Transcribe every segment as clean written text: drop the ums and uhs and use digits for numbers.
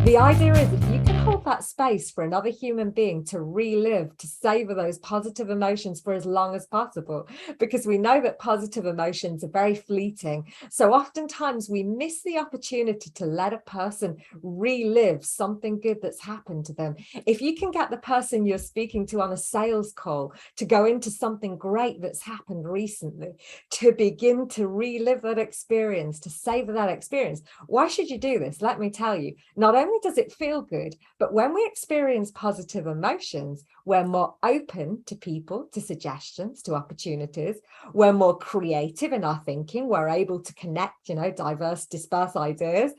The idea is if you can hold that space for another human being to relive, to savor those positive emotions for as long as possible, because we know that positive emotions are very fleeting. So oftentimes we miss the opportunity to let a person relive something good that's happened to them. If you can get the person you're speaking to on a sales call to go into something great that's happened recently, to begin to relive that experience, to savor that experience, why should you do this? Let me tell you, not only does it feel good, but when we experience positive emotions, we're more open to people, to suggestions, to opportunities. We're more creative in our thinking. We're able to connect, diverse, disperse ideas.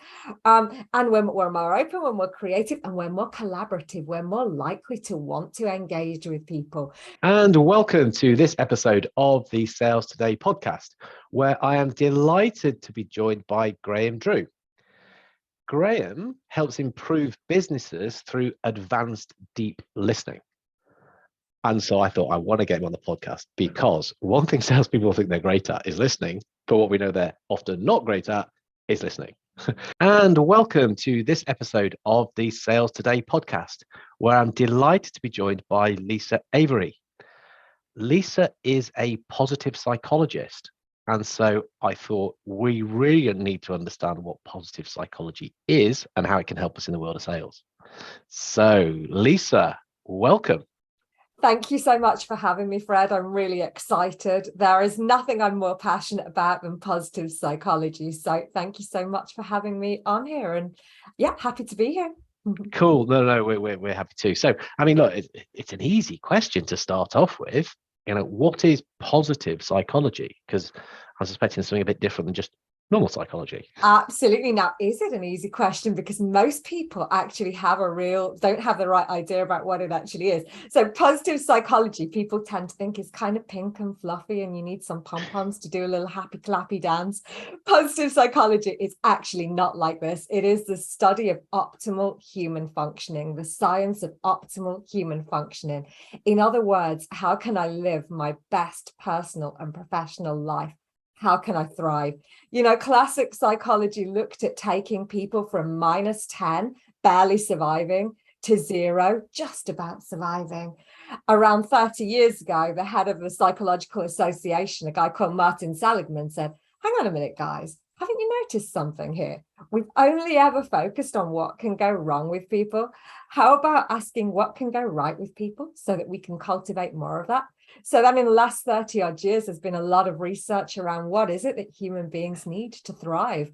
And when we're more open, when we're creative, and we're more collaborative, we're more likely to want to engage with people. And welcome to this episode of the Sales Today podcast, where I am delighted to be joined by Graham Drew. Graham helps improve businesses through advanced deep listening. And so I thought I want to get him on the podcast because one thing salespeople think they're great at is listening, but what we know they're often not great at is listening. And welcome to this episode of the Sales Today podcast, where I'm delighted to be joined by Lisa Avery. Lisa is a positive psychologist. And so I thought we really need to understand what positive psychology is and how it can help us in the world of sales. So, Lisa, welcome. Thank you so much for having me, Fred. I'm really excited. There is nothing I'm more passionate about than positive psychology. So thank you so much for having me on here. And yeah, happy to be here. Cool. No, we're happy too. So, I mean, look, it's an easy question to start off with. What is positive psychology? Because I'm suspecting something a bit different than just normal psychology. Absolutely. Now, is it an easy question? Because most people actually don't have the right idea about what it actually is. So positive psychology, people tend to think is kind of pink and fluffy and you need some pom-poms to do a little happy clappy dance. Positive psychology is actually not like this. It is the study of optimal human functioning, the science of optimal human functioning. In other words, how can I live my best personal and professional life? How can I thrive? Classic psychology looked at taking people from -10, barely surviving, to 0, just about surviving. Around 30 years ago, the head of the Psychological Association, a guy called Martin Seligman, said, hang on a minute, guys, haven't you noticed something here? We've only ever focused on what can go wrong with people. How about asking what can go right with people so that we can cultivate more of that? So then in the last 30 odd years, there's been a lot of research around what is it that human beings need to thrive.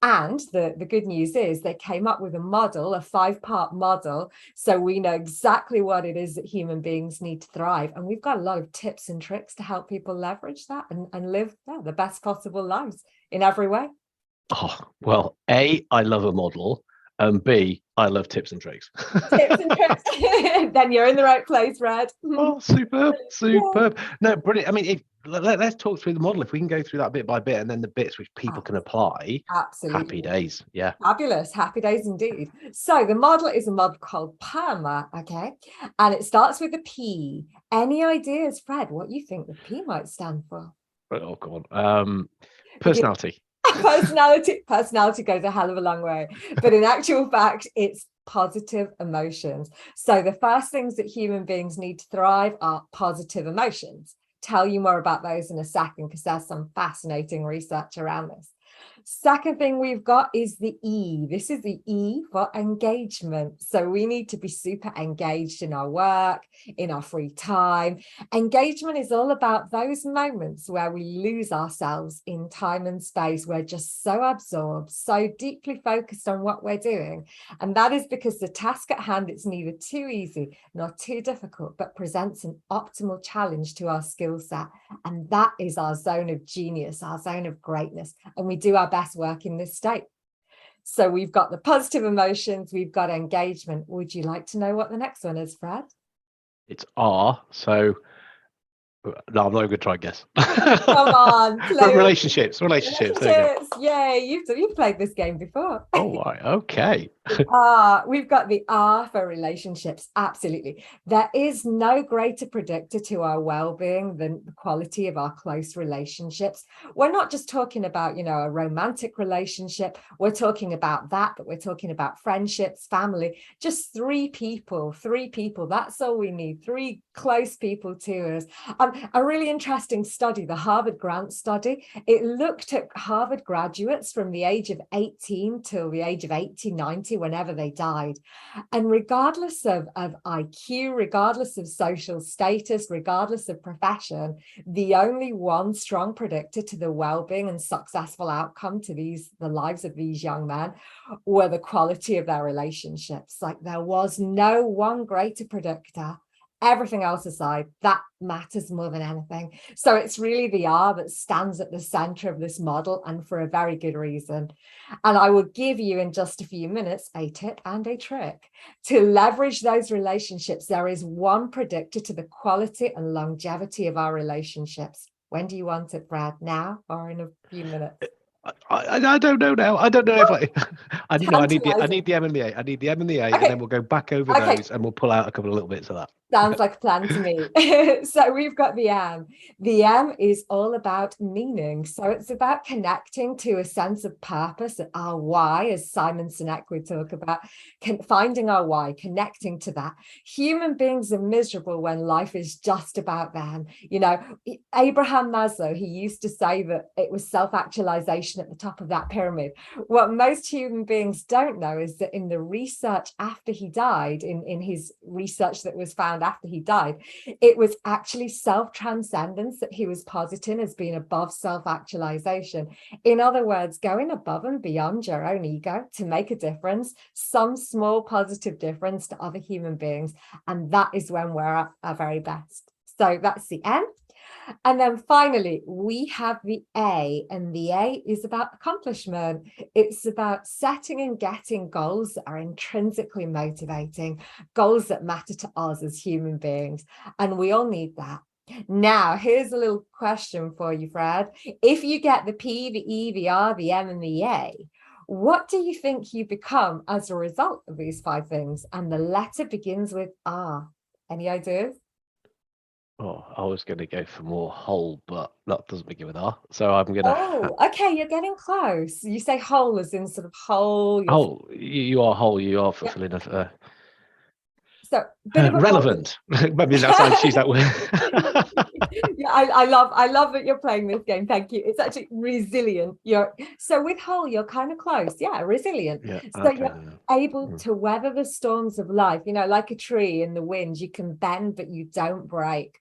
And the good news is they came up with a model, a 5-part model. So we know exactly what it is that human beings need to thrive. And we've got a lot of tips and tricks to help people leverage that and live the best possible lives in every way. Oh, well, A, I love a model. And B, I love tips and tricks. Tips and tricks. Then you're in the right place, Red. Oh, superb. Yeah. No, brilliant. I mean, let's talk through the model. If we can go through that bit by bit and then the bits which people can apply. Absolutely. Happy days. Yeah. Fabulous. Happy days indeed. So the model is a model called PERMA, okay? And it starts with a P. Any ideas, Fred, what you think the P might stand for? Oh, go on. Personality. Personality goes a hell of a long way, but in actual fact it's positive emotions. So the first things that human beings need to thrive are positive emotions. Tell you more about those in a second because there's some fascinating research around this. Second thing we've got is the E. This is the E for engagement. So we need to be super engaged in our work, in our free time. Engagement is all about those moments where we lose ourselves in time and space. We're just so absorbed, so deeply focused on what we're doing. And that is because the task at hand is neither too easy nor too difficult, but presents an optimal challenge to our skill set. And that is our zone of genius, our zone of greatness. And we do our best work in this state. So we've got the positive emotions, we've got engagement. Would you like to know what the next one is, Fred? It's R. So No, I'm not even going to try and guess. Come on, play Relationships. There you go. Yeah, you've played this game before. Oh, right. Okay. We've got the R for relationships. Absolutely. There is no greater predictor to our well-being than the quality of our close relationships. We're not just talking about, a romantic relationship. We're talking about that, but we're talking about friendships, family, just three people. That's all we need. Three close people to us. A really interesting study, the Harvard Grant study, it looked at Harvard graduates from the age of 18 till the age of 80, 90, whenever they died. And regardless of IQ, regardless of social status, regardless of profession, the only one strong predictor to the well-being and successful outcome to the lives of these young men were the quality of their relationships. Like, there was no one greater predictor. Everything else aside, that matters more than anything. So it's really the R that stands at the center of this model, and for a very good reason. And I will give you in just a few minutes a tip and a trick to leverage those relationships. There is one predictor to the quality and longevity of our relationships. When do you want it, Brad? Now or in a few minutes? I don't know now. I don't know if I need the M and the A. I need the M and the A, okay. And then we'll go back over those and we'll pull out a couple of little bits of that. Sounds like a plan to me. So we've got the M. The M is all about meaning. So it's about connecting to a sense of purpose, our why, as Simon Sinek would talk about, finding our why, connecting to that. Human beings are miserable when life is just about them. Abraham Maslow, he used to say that it was self-actualization at the top of that pyramid. What most human beings don't know is that in the research after he died, in his research that was found after he died, it was actually self-transcendence that he was positing as being above self-actualization. In other words, going above and beyond your own ego to make a difference, some small positive difference to other human beings. And that is when we're at our very best. So that's the M. And then finally, we have the A, and the A is about accomplishment. It's about setting and getting goals that are intrinsically motivating, goals that matter to us as human beings. And we all need that. Now, here's a little question for you, Fred. If you get the P, the E, the R, the M, and the A, what do you think you become as a result of these 5 things? And the letter begins with R. Any ideas? Oh, I was going to go for more whole, but that doesn't begin with R. So I'm going to... Oh, okay, you're getting close. You say whole as in sort of whole. Whole, you are whole, you are fulfilling a... So, bit of a relevant. Maybe that's how I choose that word. Yeah, I love that you're playing this game. Thank you. It's actually resilient. So with whole, you're kind of close. Yeah, resilient. Yeah, so okay, you're able to weather the storms of life. Like a tree in the wind, you can bend, but you don't break.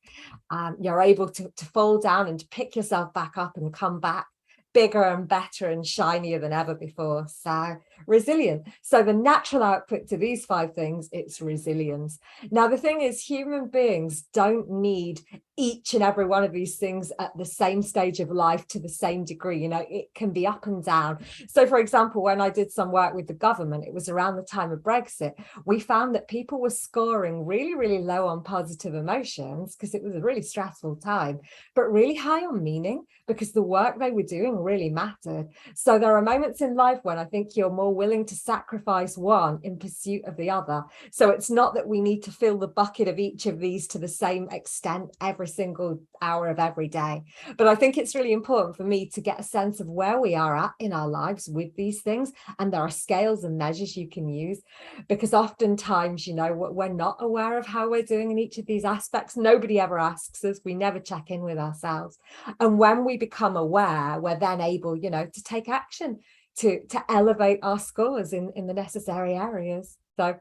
You're able to fall down and to pick yourself back up and come back bigger and better and shinier than ever before. So resilient. So the natural output to these 5 things, it's resilience. Now, the thing is, human beings don't need each and every one of these things at the same stage of life to the same degree. It can be up and down. So, for example, when I did some work with the government, it was around the time of Brexit, we found that people were scoring really, really low on positive emotions because it was a really stressful time, but really high on meaning because the work they were doing really mattered. So there are moments in life when I think you're more willing to sacrifice one in pursuit of the other. So it's not that we need to fill the bucket of each of these to the same extent every single hour of every day. But I think it's really important for me to get a sense of where we are at in our lives with these things. And there are scales and measures you can use, because oftentimes, we're not aware of how we're doing in each of these aspects. Nobody ever asks us. We never check in with ourselves. And when we become aware, we're then able, to take action to elevate our scores in the necessary areas. So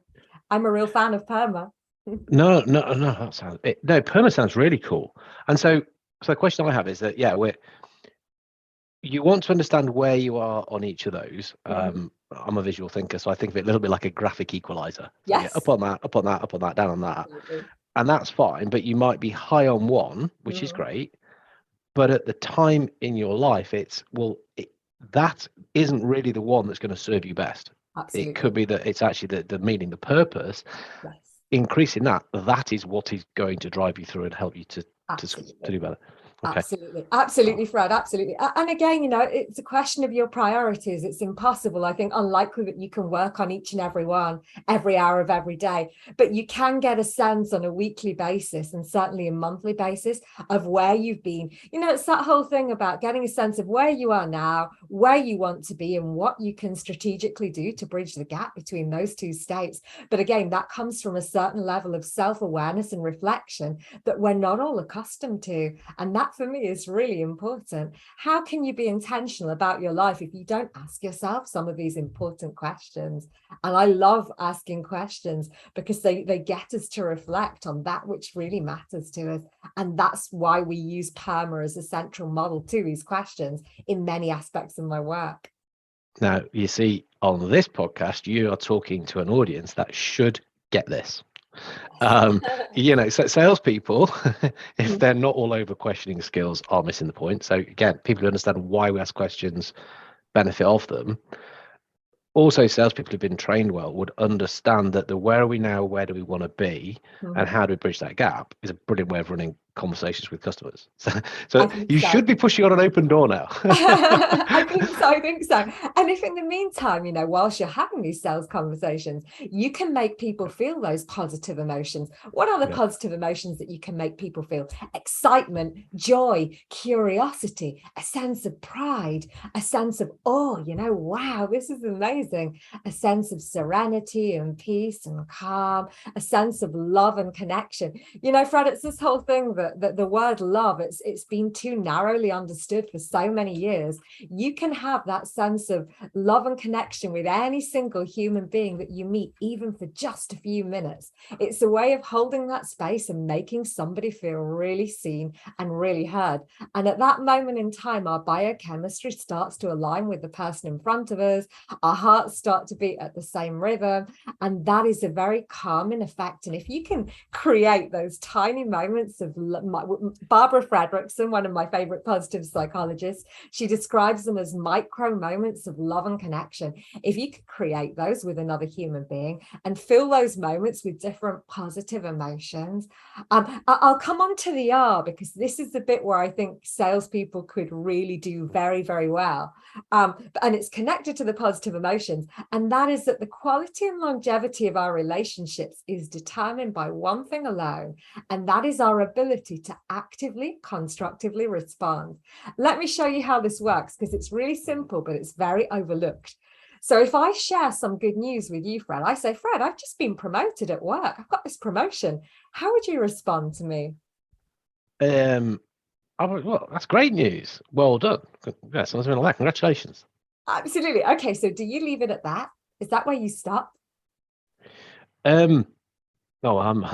I'm a real fan of PERMA. No, that sounds PERMA sounds really cool. And so the question I have is that you want to understand where you are on each of those. I'm a visual thinker, so I think of it a little bit like a graphic equalizer. So yes. Up on that, down on that. Absolutely. And that's fine, but you might be high on one, which is great. But at the time in your life, that isn't really the one that's going to serve you best. Absolutely. It could be that it's actually the meaning, the purpose. Yes. Increasing that is what is going to drive you through and help you to to do better. Okay. Absolutely, Fred, absolutely. And again, it's a question of your priorities. It's impossible, I think, unlikely that you can work on each and every one every hour of every day, but you can get a sense on a weekly basis and certainly a monthly basis of where you've been. It's that whole thing about getting a sense of where you are now, where you want to be, and what you can strategically do to bridge the gap between those two states. But again, that comes from a certain level of self-awareness and reflection that we're not all accustomed to. And that for me is really important. How can you be intentional about your life if you don't ask yourself some of these important questions? And I love asking questions because they get us to reflect on that which really matters to us. And that's why we use PERMA as a central model to these questions in many aspects of my work. Now, you see, on this podcast, you are talking to an audience that should get this. So salespeople, if they're not all over questioning skills, are missing the point. So again, people who understand why we ask questions benefit of them. Also, salespeople who've been trained well would understand that the where are we now, where do we want to be, and how do we bridge that gap is a brilliant way of running conversations with customers. So you should be pushing on an open door now. I think so. And if in the meantime, whilst you're having these sales conversations, you can make people feel those positive emotions. What are the positive emotions that you can make people feel? Excitement, joy, curiosity, a sense of pride, a sense of awe, wow, this is amazing. A sense of serenity and peace and calm, a sense of love and connection. Fred, it's this whole thing that the word love, it's been too narrowly understood for so many years. You can have that sense of love and connection with any single human being that you meet, even for just a few minutes. It's a way of holding that space and making somebody feel really seen and really heard. And at that moment in time, our biochemistry starts to align with the person in front of us. Our hearts start to beat at the same rhythm. And that is a very calming effect. And if you can create those tiny moments of Barbara Fredrickson, one of my favorite positive psychologists, she describes them as micro moments of love and connection. If you could create those with another human being and fill those moments with different positive emotions, I'll come on to the R, because this is the bit where I think salespeople could really do very, very well. And it's connected to the positive emotions. And that is that the quality and longevity of our relationships is determined by one thing alone, and that is our ability to actively, constructively respond. Let me show you how this works, because it's really simple, but it's very overlooked. So if I share some good news with you, Fred, I say, Fred, I've just been promoted at work. I've got this promotion. How would you respond to me? Well, that's great news. Well done. Yeah, sounds like that. Congratulations. Absolutely. Okay, so do you leave it at that? Is that where you stop? No, I'm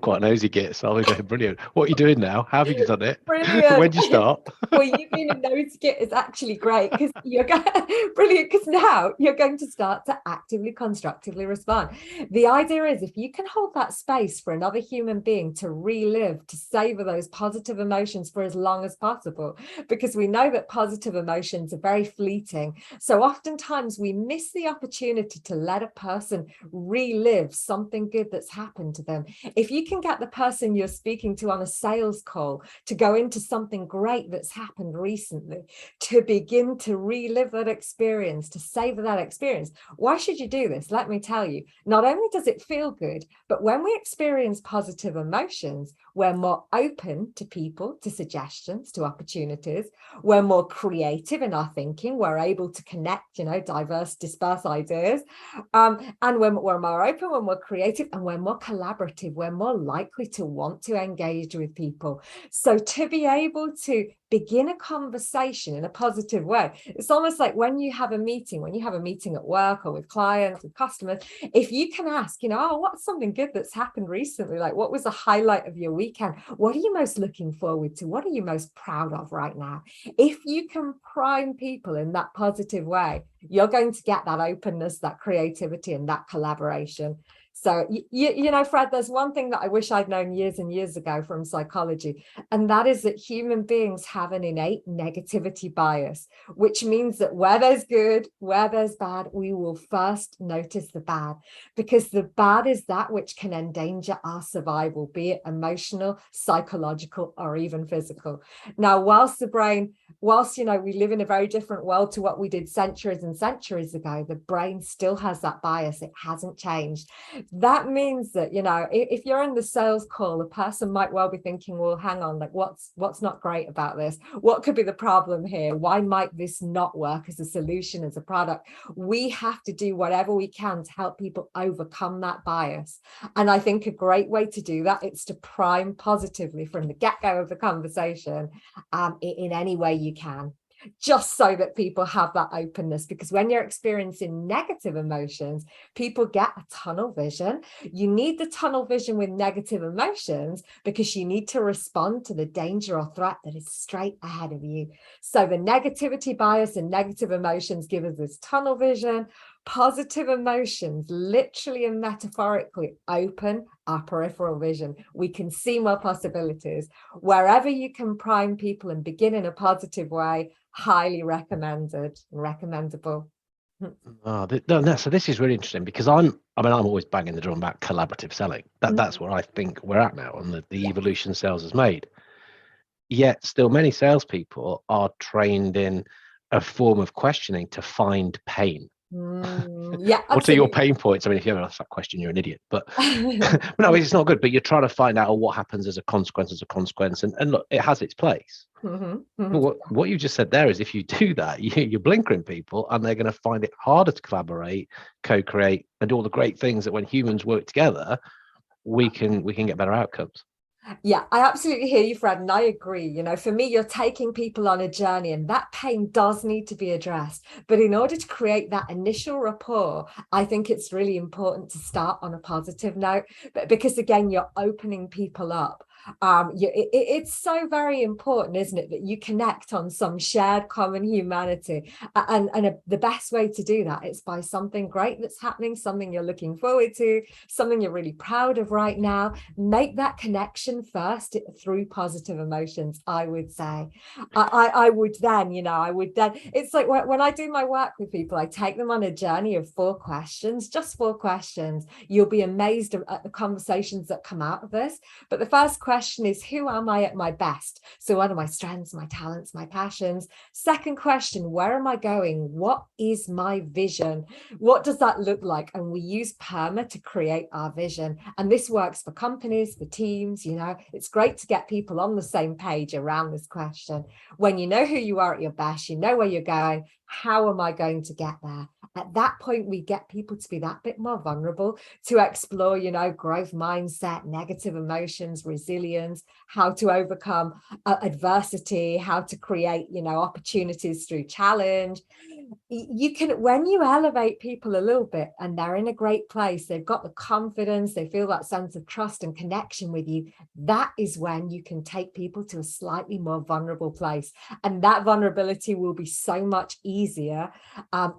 quite an nosy git, so I'll go, brilliant. What are you doing now? How have you done it? Brilliant. When'd you start? Well, you being a nosy git is actually great, because you're brilliant, because now you're going to start to actively, constructively respond. The idea is, if you can hold that space for another human being to relive, to savor those positive emotions for as long as possible, because we know that positive emotions are very fleeting. So oftentimes we miss the opportunity to let a person relive something good that's happened to them. If you can get the person you're speaking to on a sales call to go into something great that's happened recently, to begin to relive that experience, to savor that experience, why should you do this? Let me tell you, not only does it feel good, but when we experience positive emotions, we're more open to people, to suggestions, to opportunities. We're more creative in our thinking. We're able to connect, diverse, disperse ideas. And when we're more open, we're more creative, and we're more collaborative. We're more likely to want to engage with people. So to be able to begin a conversation in a positive way, it's almost like when you have a meeting at work or with clients, with customers, if you can ask, what's something good that's happened recently? Like, what was the highlight of your weekend? What are you most looking forward to? What are you most proud of right now? If you can prime people in that positive way, you're going to get that openness, that creativity, and that collaboration. So, you know, Fred, there's one thing that I wish I'd known years and years ago from psychology, and that is that human beings have an innate negativity bias, which means that where there's good, where there's bad, we will first notice the bad, because the bad is that which can endanger our survival, be it emotional, psychological, or even physical. Now, whilst you know, we live in a very different world to what we did centuries and centuries ago, the brain still has that bias. It hasn't changed. That means that, you know, if you're in the sales call, a person might well be thinking, well, hang on, like what's not great about this? What could be the problem here? Why might this not work as a solution, as a product? We have to do whatever we can to help people overcome that bias. And I think a great way to do that is to prime positively from the get-go of the conversation, in any way you can, just so that people have that openness. Because when you're experiencing negative emotions, people get a tunnel vision. You need the tunnel vision with negative emotions because you need to respond to the danger or threat that is straight ahead of you. So the negativity bias and negative emotions give us this tunnel vision. Positive emotions literally and metaphorically open our peripheral vision. We can see more possibilities. Wherever you can prime people and begin in a positive way, highly recommended and recommendable. So this is really interesting because I'm always banging the drum about collaborative selling. That's where I think we're at now, and the evolution sales has made. Yet still many salespeople are trained in a form of questioning to find pain. Yeah, what are your pain points? I mean, if you ever ask that question, you're an idiot. But no, it's not good. But you're trying to find out what happens as a consequence, and look, it has its place. But what you just said there is, if you do that, you're blinkering people, and they're going to find it harder to collaborate, co-create, and do all the great things that when humans work together, we can get better outcomes. Yeah, I absolutely hear you, Fred, and I agree. You know, for me, you're taking people on a journey, and that pain does need to be addressed. But in order to create that initial rapport, I think it's really important to start on a positive note, because again, you're opening people up. It's so very important, isn't it, that you connect on some shared common humanity, and the best way to do that is by something great that's happening, something you're looking forward to, something you're really proud of right now. Make that connection first through positive emotions, I would say. I would then, it's like when I do my work with people, I take them on a journey of 4 questions, just 4 questions. You'll be amazed at the conversations that come out of this. But the first question is, who am I at my best? So what are my strengths, my talents, my passions? Second question, where am I going? What is my vision? What does that look like? And we use PERMA to create our vision. And this works for companies, for teams. It's great to get people on the same page around this question. When you know who you are at your best, you know where you're going, how am I going to get there? At that point, we get people to be that bit more vulnerable, to explore, growth mindset, negative emotions, resilience, how to overcome adversity, how to create, opportunities through challenge. You can, when you elevate people a little bit and they're in a great place, they've got the confidence, they feel that sense of trust and connection with you, that is when you can take people to a slightly more vulnerable place. And that vulnerability will be so much easier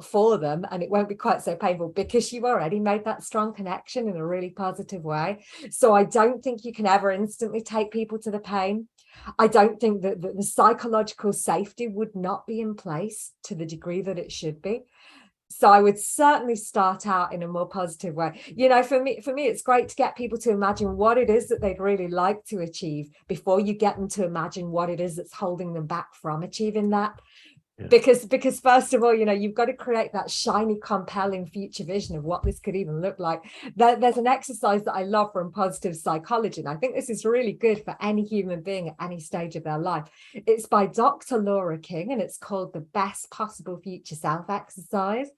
for them, and it won't be quite so painful because you've already made that strong connection in a really positive way. So I don't think you can ever instantly take people to the pain. I don't think that the psychological safety would not be in place to the degree that it should be. So I would certainly start out in a more positive way. For me, it's great to get people to imagine what it is that they'd really like to achieve before you get them to imagine what it is that's holding them back from achieving that. Because first of all, you've got to create that shiny, compelling future vision of what this could even look like. There's an exercise that I love from positive psychology, and I think this is really good for any human being at any stage of their life. It's by Dr. Laura King, and it's called the Best Possible Future Self exercise.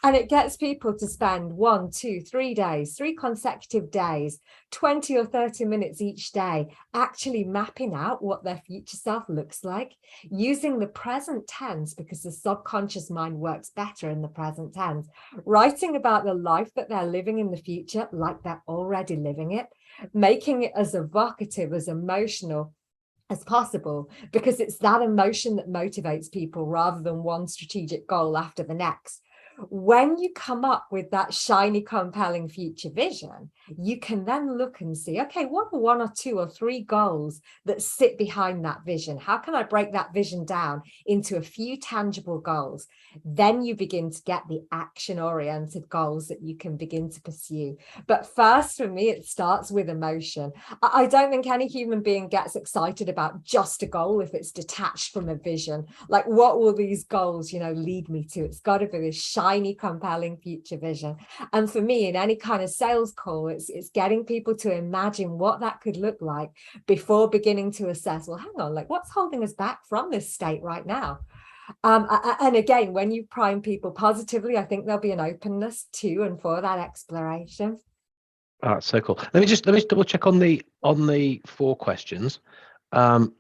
And it gets people to spend 1, 2, 3 days, 3 consecutive days, 20 or 30 minutes each day, actually mapping out what their future self looks like using the present tense, because the subconscious mind works better in the present tense, writing about the life that they're living in the future like they're already living it, making it as evocative, as emotional as possible, because it's that emotion that motivates people rather than one strategic goal after the next. When you come up with that shiny, compelling future vision, you can then look and see, okay, what are 1 or 2 or 3 goals that sit behind that vision? How can I break that vision down into a few tangible goals? Then you begin to get the action-oriented goals that you can begin to pursue. But first, for me, it starts with emotion. I don't think any human being gets excited about just a goal if it's detached from a vision. Like, what will these goals, lead me to? It's got to be this shiny, compelling future vision. And for me, in any kind of sales call, it's getting people to imagine what that could look like before beginning to assess, well, hang on, like, what's holding us back from this state right now? And again, when you prime people positively, I think there'll be an openness to and for that exploration. Oh, that's so cool. Let me just double check on the 4 questions. Who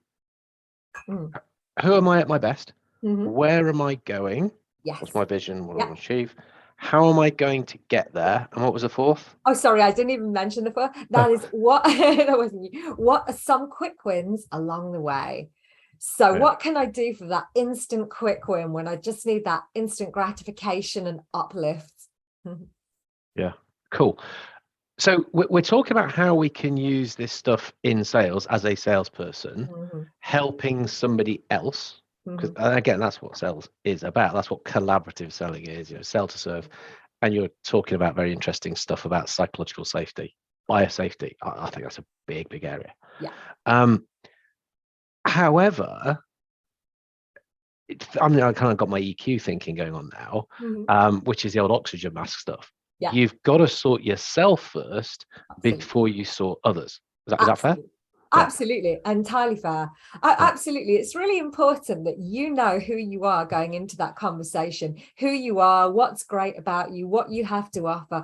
am I at my best? Where am I going? Yes. What's my vision? What I want to achieve? How am I going to get there? And what was the 4th? Oh, sorry, I didn't even mention the 4th. That is what that wasn't you. What are some quick wins along the way? So what can I do for that instant quick win when I just need that instant gratification and uplift? Yeah, cool. So we're talking about how we can use this stuff in sales as a salesperson, helping somebody else. Because again, that's what sales is about. That's what collaborative selling is, sell to serve. And you're talking about very interesting stuff about psychological safety, biosafety. I think that's a big, big area. Yeah. However, I kind of got my EQ thinking going on now, which is the old oxygen mask stuff. Yeah. You've got to sort yourself first before you sort others. Is that fair? Absolutely. Entirely fair. Absolutely. It's really important that you know who you are going into that conversation, who you are, what's great about you, what you have to offer.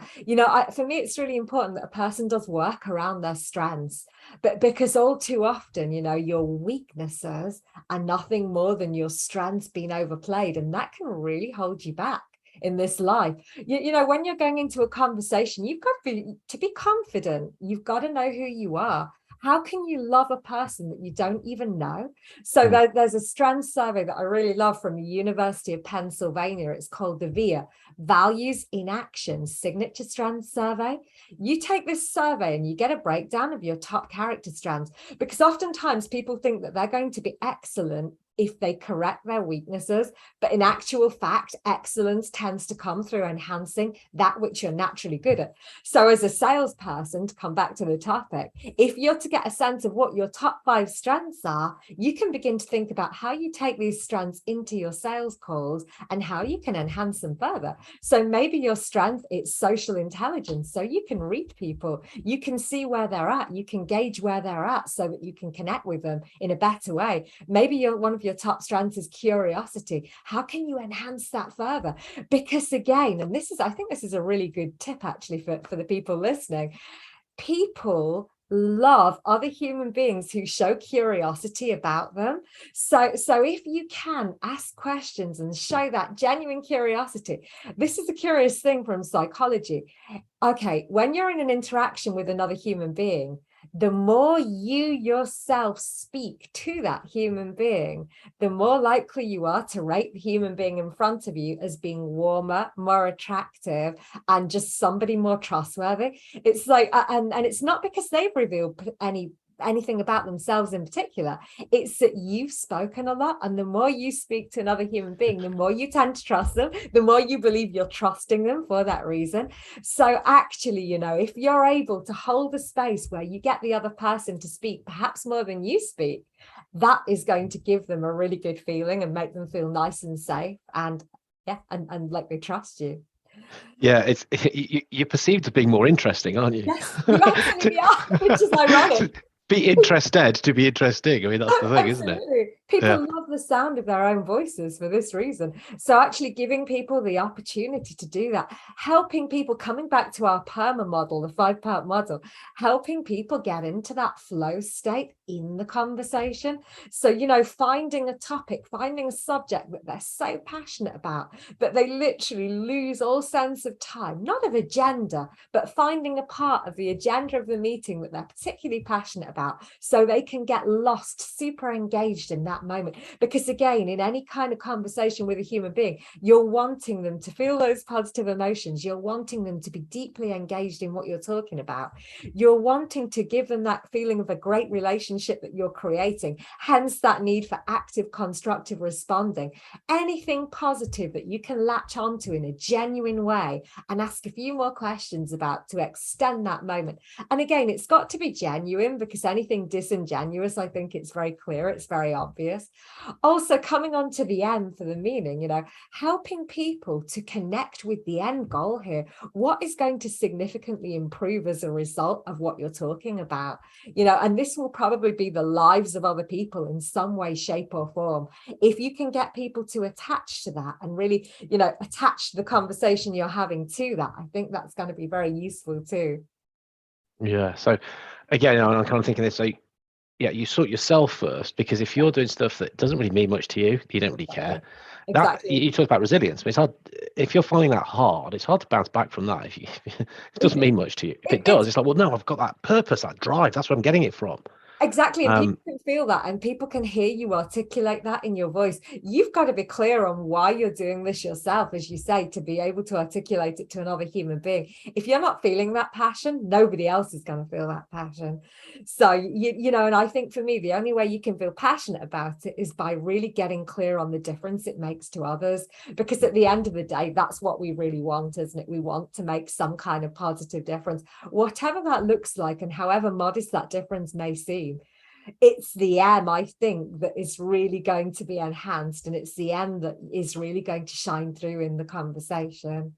For me, it's really important that a person does work around their strengths, but because all too often, your weaknesses are nothing more than your strengths being overplayed, and that can really hold you back in this life. When you're going into a conversation, you've got to be confident. You've got to know who you are. How can you love a person that you don't even know? So there's a strand survey that I really love from the University of Pennsylvania. It's called the VIA, Values in Action Signature Strand Survey. You take this survey and you get a breakdown of your top character strands, because oftentimes people think that they're going to be excellent if they correct their weaknesses. But in actual fact, excellence tends to come through enhancing that which you're naturally good at. So as a salesperson, to come back to the topic, if you're to get a sense of what your top 5 strengths are, you can begin to think about how you take these strengths into your sales calls and how you can enhance them further. So maybe your strength is social intelligence. So you can read people, you can see where they're at, you can gauge where they're at so that you can connect with them in a better way. Maybe one of your top strengths is curiosity. How can you enhance that further? Because again, and I think this is a really good tip actually for the people listening, people love other human beings who show curiosity about them. So if you can ask questions and show that genuine curiosity, this is a curious thing from psychology. Okay, when you're in an interaction with another human being, the more you yourself speak to that human being, the more likely you are to rate the human being in front of you as being warmer, more attractive, and just somebody more trustworthy. It's like, and it's not because they've revealed anything about themselves in particular. It's that you've spoken a lot, and the more you speak to another human being, the more you tend to trust them, the more you believe you're trusting them for that reason. So actually, if you're able to hold a space where you get the other person to speak perhaps more than you speak, that is going to give them a really good feeling and make them feel nice and safe and like they trust you. Yeah, you're perceived as being more interesting, aren't you? Yes, you absolutely are, which is ironic. Be interested to be interesting. I mean, that's the thing, Absolutely. isn't it? People love the sound of their own voices for this reason. So actually giving people the opportunity to do that, helping people, coming back to our PERMA model, the 5-part model, helping people get into that flow state in the conversation. So, finding a topic, finding a subject that they're so passionate about that they literally lose all sense of time, not of agenda, but finding a part of the agenda of the meeting that they're particularly passionate about, so they can get lost, super engaged in that that moment. Because again, in any kind of conversation with a human being, you're wanting them to feel those positive emotions. You're wanting them to be deeply engaged in what you're talking about. You're wanting to give them that feeling of a great relationship that you're creating, hence that need for active, constructive responding. Anything positive that you can latch onto in a genuine way and ask a few more questions about to extend that moment. And again, it's got to be genuine, because anything disingenuous, I think it's very clear, it's very obvious. Also, coming on to the end for the meaning, helping people to connect with the end goal here. What is going to significantly improve as a result of what you're talking about? And this will probably be the lives of other people in some way, shape, or form. If you can get people to attach to that and really, attach the conversation you're having to that, I think that's going to be very useful too. Yeah. So again, I'm kind of thinking this, like, yeah, you sort yourself first, because if you're doing stuff that doesn't really mean much to you, you don't really care. Exactly. That you talked about resilience, but it's hard if you're finding that hard. It's hard to bounce back from that if it doesn't mean much to you. If it does, it's like, well, no, I've got that purpose, that drive. That's where I'm getting it from. Exactly. And people can feel that, and people can hear you articulate that in your voice. You've got to be clear on why you're doing this yourself, as you say, to be able to articulate it to another human being. If you're not feeling that passion, nobody else is going to feel that passion. So, and I think for me, the only way you can feel passionate about it is by really getting clear on the difference it makes to others. Because at the end of the day, that's what we really want, isn't it? We want to make some kind of positive difference, whatever that looks like, and however modest that difference may seem. It's the M, I think, that is really going to be enhanced, and it's the M that is really going to shine through in the conversation.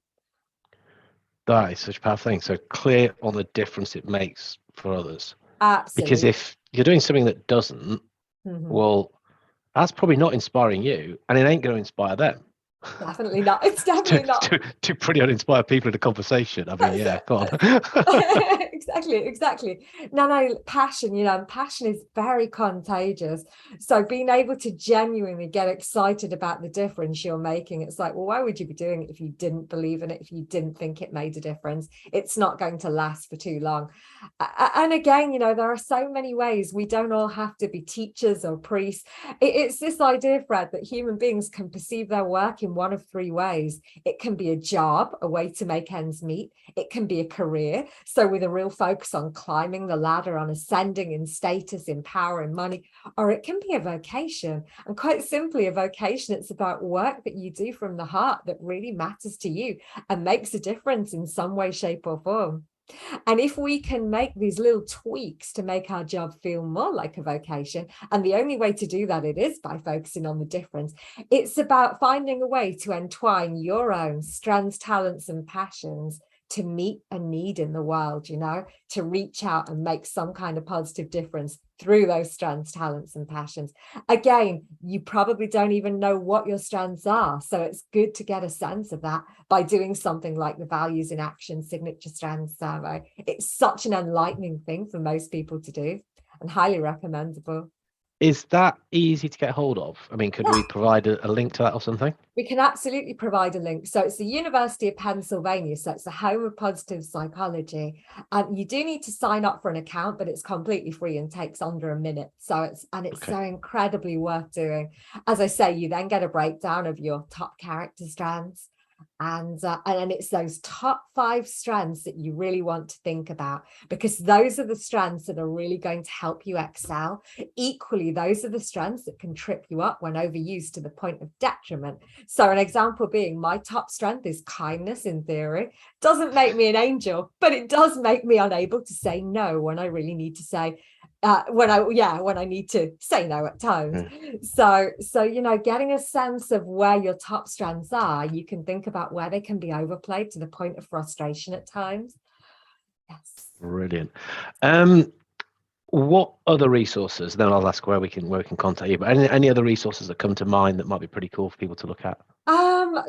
That is such a powerful thing. So clear on the difference it makes for others. Absolutely. Because if you're doing something that doesn't, well, that's probably not inspiring you, and it ain't going to inspire them. Definitely not. It's definitely not. Two pretty uninspired people in a conversation. I mean, yeah, go on. Exactly. No, passion, passion is very contagious. So being able to genuinely get excited about the difference you're making, it's like, well, why would you be doing it if you didn't believe in it, if you didn't think it made a difference? It's not going to last for too long. And again, there are so many ways. We don't all have to be teachers or priests. It's this idea, Fred, that human beings can perceive their work in one of three ways. It can be a job, a way to make ends meet. It can be a career, so with a real focus on climbing the ladder, on ascending in status, in power, in money. Or it can be a vocation, and quite simply a vocation, it's about work that you do from the heart that really matters to you and makes a difference in some way, shape, or form. And if we can make these little tweaks to make our job feel more like a vocation, and the only way to do that, it is by focusing on the difference. It's about finding a way to entwine your own strengths, talents, and passions to meet a need in the world, to reach out and make some kind of positive difference through those strengths, talents, and passions. Again, you probably don't even know what your strengths are. So it's good to get a sense of that by doing something like the Values in Action Signature Strengths Survey. It's such an enlightening thing for most people to do, and highly recommendable. Is that easy to get hold of? I mean, could we provide a link to that or something? We can absolutely provide a link. So it's the University of Pennsylvania. So it's the home of positive psychology. You do need to sign up for an account, but it's completely free and takes under a minute. So it's so incredibly worth doing. As I say, you then get a breakdown of your top character strands. And it's those top 5 strengths that you really want to think about, because those are the strengths that are really going to help you excel. Equally, those are the strengths that can trip you up when overused to the point of detriment. So an example being, my top strength is kindness in theory. Doesn't make me an angel, but it does make me unable to say no when I really need to say when I need to say no at times. So getting a sense of where your top strengths are, you can think about where they can be overplayed to the point of frustration at times. Yes. Brilliant. What other resources? Then I'll ask where we can contact you. But any other resources that come to mind that might be pretty cool for people to look at?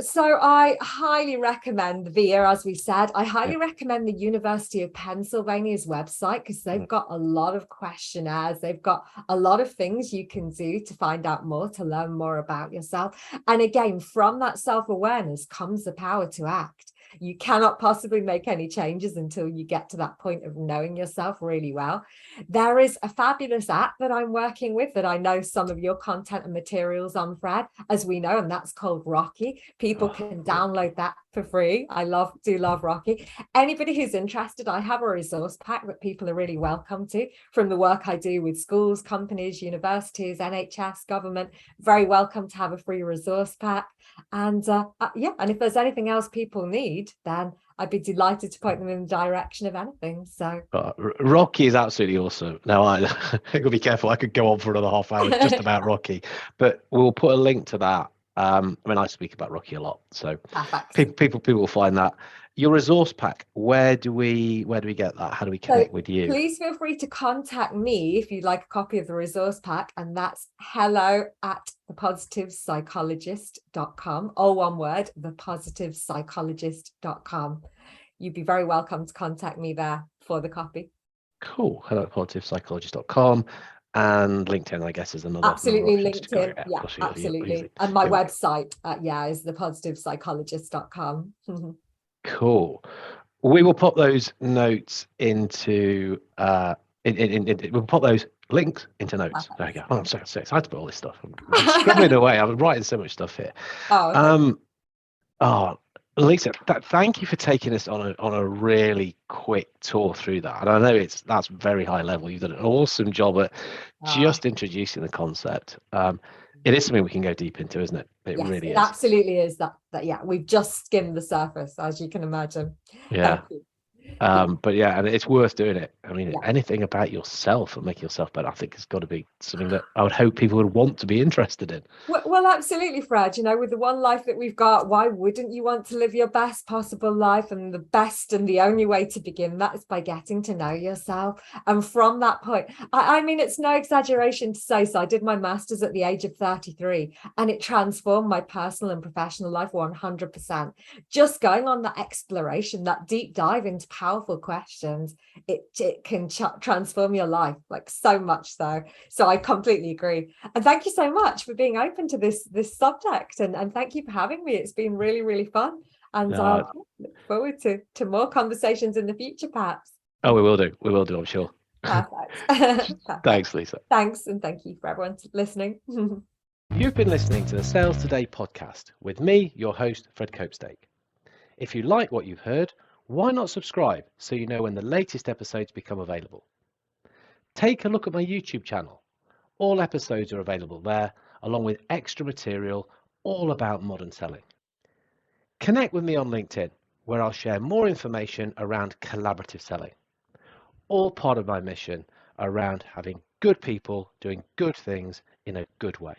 So I highly recommend VIA, as we said. I highly recommend the University of Pennsylvania's website, because they've got a lot of questionnaires. They've got a lot of things you can do to find out more, to learn more about yourself. And again, from that self-awareness comes the power to act. You cannot possibly make any changes until you get to that point of knowing yourself really well. There is a fabulous app that I'm working with that I know some of your content and materials on, Fred, as we know, and that's called Rocky. People can download that for free. I do love Rocky. Anybody who's interested, I have a resource pack that people are really welcome to from the work I do with schools, companies, universities, NHS, government. Very welcome to have a free resource pack. And yeah, and if there's anything else people need, then I'd be delighted to point them in the direction of anything. So Rocky is absolutely awesome. Now I gotta be careful. I could go on for another half hour just about Rocky, but we'll put a link to that. I mean, I speak about Rocky a lot, so people will find that. Your resource pack, where do we get that? How do we connect with you? Please feel free to contact me if you'd like a copy of the resource pack, and that's hello@thepositivepsychologist.com, all one word, thepositivepsychologist.com. You'd be very welcome to contact me there for the copy. Cool. hello@thepositivepsychologist.com. And LinkedIn, I guess, is another. Absolutely, LinkedIn. Yeah, absolutely. And my website, is thepositivepsychologist.com. Cool. We will pop those notes into we'll pop those links into notes. There we go. Oh, I'm so excited about all this stuff. I'm scribbling away. I'm writing so much stuff here. Lisa, thank you for taking us on a really quick tour through that. And I know that's very high level. You've done an awesome job at just introducing the concept. It is something we can go deep into, isn't it? It really is. It absolutely is. That yeah, we've just skimmed the surface, as you can imagine. Yeah. But yeah, and it's worth doing it. I mean, anything about yourself and making yourself better, I think has got to be something that I would hope people would want to be interested in. Well, absolutely, Fred. You know, with the one life that we've got, why wouldn't you want to live your best possible life? And the best and the only way to begin that is by getting to know yourself. And from that point, I mean, it's no exaggeration to say, so I did my master's at the age of 33, and it transformed my personal and professional life 100%. Just going on that exploration, that deep dive into powerful questions, it can transform your life, like so much so I completely agree. And thank you so much for being open to this subject, and thank you for having me. It's been really, really fun, and I look forward to more conversations in the future, perhaps. We will do, I'm sure. Perfect. Thanks, Lisa. Thanks, and thank you for everyone listening. You've been listening to the Sales Today podcast with me, your host, Fred Copestake. If you like what you've heard, why not subscribe so you know when the latest episodes become available? Take a look at my YouTube channel. All episodes are available there, along with extra material all about modern selling. Connect with me on LinkedIn, where I'll share more information around collaborative selling. All part of my mission around having good people doing good things in a good way.